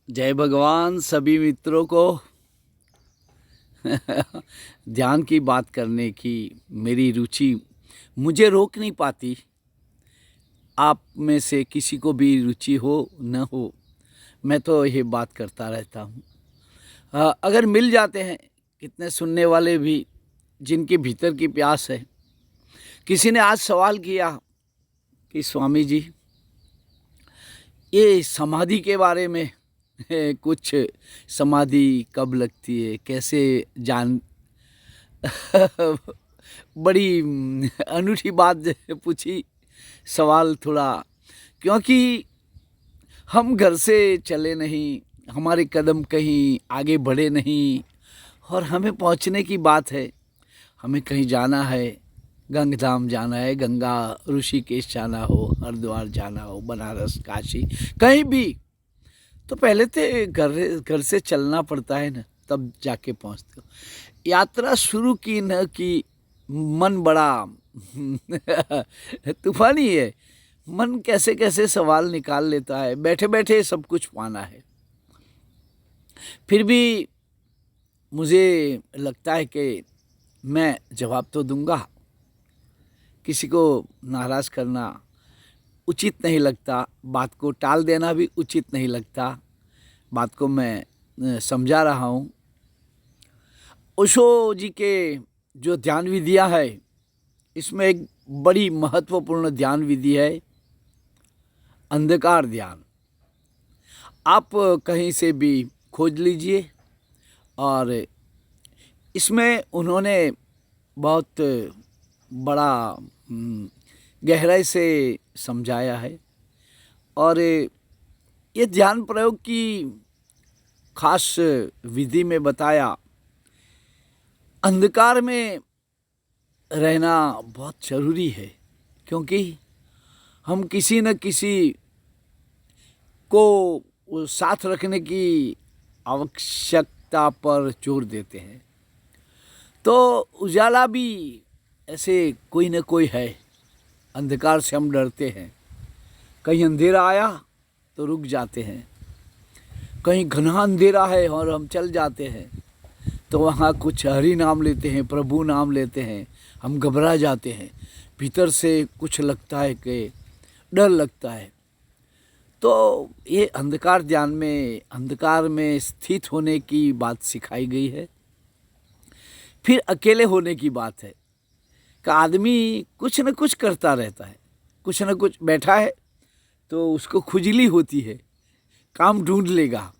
जय भगवान सभी मित्रों को। ध्यान की बात करने की मेरी रुचि मुझे रोक नहीं पाती। आप में से किसी को भी रुचि हो न हो, मैं तो ये बात करता रहता हूँ। अगर मिल जाते हैं कितने सुनने वाले भी जिनके भीतर की प्यास है। किसी ने आज सवाल किया कि स्वामी जी, ये समाधि के बारे में कुछ समाधि कब लगती है, कैसे जान बड़ी अनूठी बात पूछी। सवाल थोड़ा, क्योंकि हम घर से चले नहीं, हमारे कदम कहीं आगे बढ़े नहीं और हमें पहुंचने की बात है। हमें कहीं जाना है, गंगधाम जाना है, गंगा ऋषिकेश जाना हो, हरिद्वार जाना हो, बनारस, काशी, कहीं भी, तो पहले तो घर घर से चलना पड़ता है ना, तब जाके पहुंचते हो। यात्रा शुरू की न कि मन बड़ा तूफानी है। मन कैसे कैसे सवाल निकाल लेता है, बैठे बैठे सब कुछ पाना है। फिर भी मुझे लगता है कि मैं जवाब तो दूंगा। किसी को नाराज़ करना उचित नहीं लगता, बात को टाल देना भी उचित नहीं लगता। बात को मैं समझा रहा हूँ। ओशो जी के जो ध्यान विधियाँ है, इसमें एक बड़ी महत्वपूर्ण ध्यान विधि है अंधकार ध्यान। आप कहीं से भी खोज लीजिए और इसमें उन्होंने बहुत बड़ा गहराई से समझाया है। और ये ध्यान प्रयोग की खास विधि में बताया, अंधकार में रहना बहुत ज़रूरी है, क्योंकि हम किसी न किसी को साथ रखने की आवश्यकता पर जोर देते हैं। तो उजाला भी ऐसे कोई न कोई है। अंधकार से हम डरते हैं। कहीं अंधेरा आया तो रुक जाते हैं, कहीं घना अंधेरा है और हम चल जाते हैं तो वहाँ कुछ हरि नाम लेते हैं, प्रभु नाम लेते हैं, हम घबरा जाते हैं। भीतर से कुछ लगता है कि डर लगता है। तो ये अंधकार ध्यान में अंधकार में स्थित होने की बात सिखाई गई है। फिर अकेले होने की बात है कि आदमी कुछ न कुछ करता रहता है, कुछ न कुछ बैठा है तो उसको खुजली होती है, काम ढूंढ लेगा।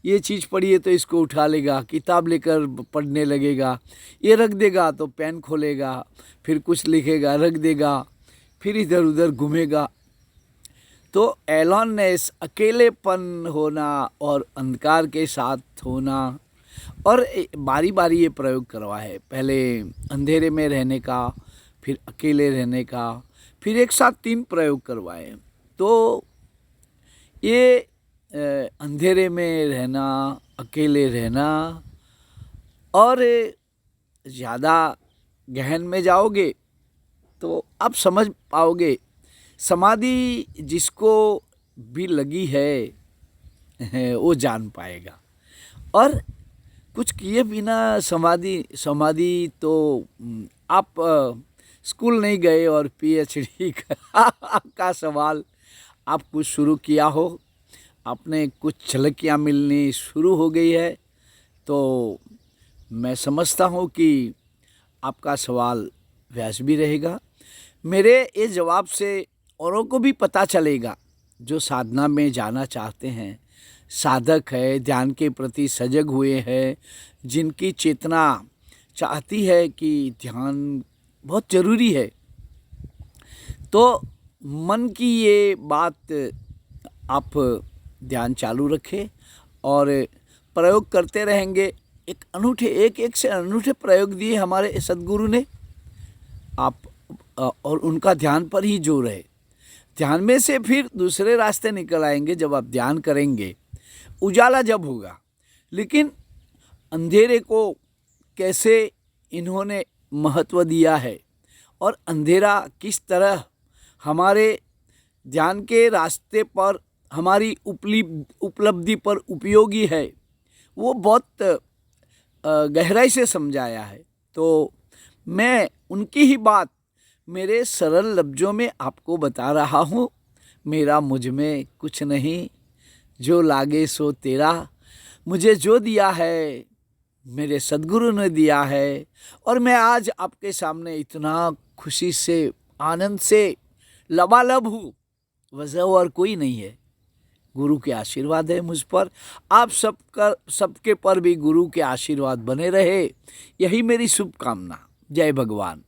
ये चीज़ पढ़ी है तो इसको उठा लेगा, किताब लेकर पढ़ने लगेगा, ये रख देगा तो पेन खोलेगा, फिर कुछ लिखेगा, रख देगा, फिर इधर उधर घूमेगा। तो एलोननेस, अकेलेपन होना और अंधकार के साथ होना, और बारी बारी ये प्रयोग करवा है। पहले अंधेरे में रहने का, फिर अकेले रहने का, फिर एक साथ 3 प्रयोग करवाए। तो ये अंधेरे में रहना, अकेले रहना, और ज़्यादा गहन में जाओगे तो आप समझ पाओगे। समाधि जिसको भी लगी है वो जान पाएगा। और कुछ किए बिना समाधि समाधि तो आप स्कूल नहीं गए और पीएचडी का सवाल आप कुछ शुरू किया हो, आपने कुछ झलकियाँ मिलनी शुरू हो गई है, तो मैं समझता हूँ कि आपका सवाल व्यास भी रहेगा। मेरे इस जवाब से औरों को भी पता चलेगा जो साधना में जाना चाहते हैं, साधक है, ध्यान के प्रति सजग हुए हैं, जिनकी चेतना चाहती है कि ध्यान बहुत ज़रूरी है। तो मन की ये बात आप ध्यान चालू रखें और प्रयोग करते रहेंगे। एक अनूठे एक से अनूठे प्रयोग दिए हमारे सद्गुरु ने। आप और उनका ध्यान पर ही जोर है। ध्यान में से फिर दूसरे रास्ते निकल आएंगे जब आप ध्यान करेंगे, उजाला जब होगा। लेकिन अंधेरे को कैसे इन्होंने महत्व दिया है और अंधेरा किस तरह हमारे ध्यान के रास्ते पर हमारी उपलब्धि पर उपयोगी है, वो बहुत गहराई से समझाया है। तो मैं उनकी ही बात मेरे सरल लफ्ज़ों में आपको बता रहा हूँ। मेरा मुझ में कुछ नहीं, जो लागे सो तेरा। मुझे जो दिया है मेरे सद्गुरु ने दिया है, और मैं आज आपके सामने इतना खुशी से, आनंद से लबालब हूँ, वजह और कोई नहीं है, गुरु के आशीर्वाद है मुझ पर। आप सबके पर भी गुरु के आशीर्वाद बने रहे, यही मेरी शुभकामना। जय भगवान।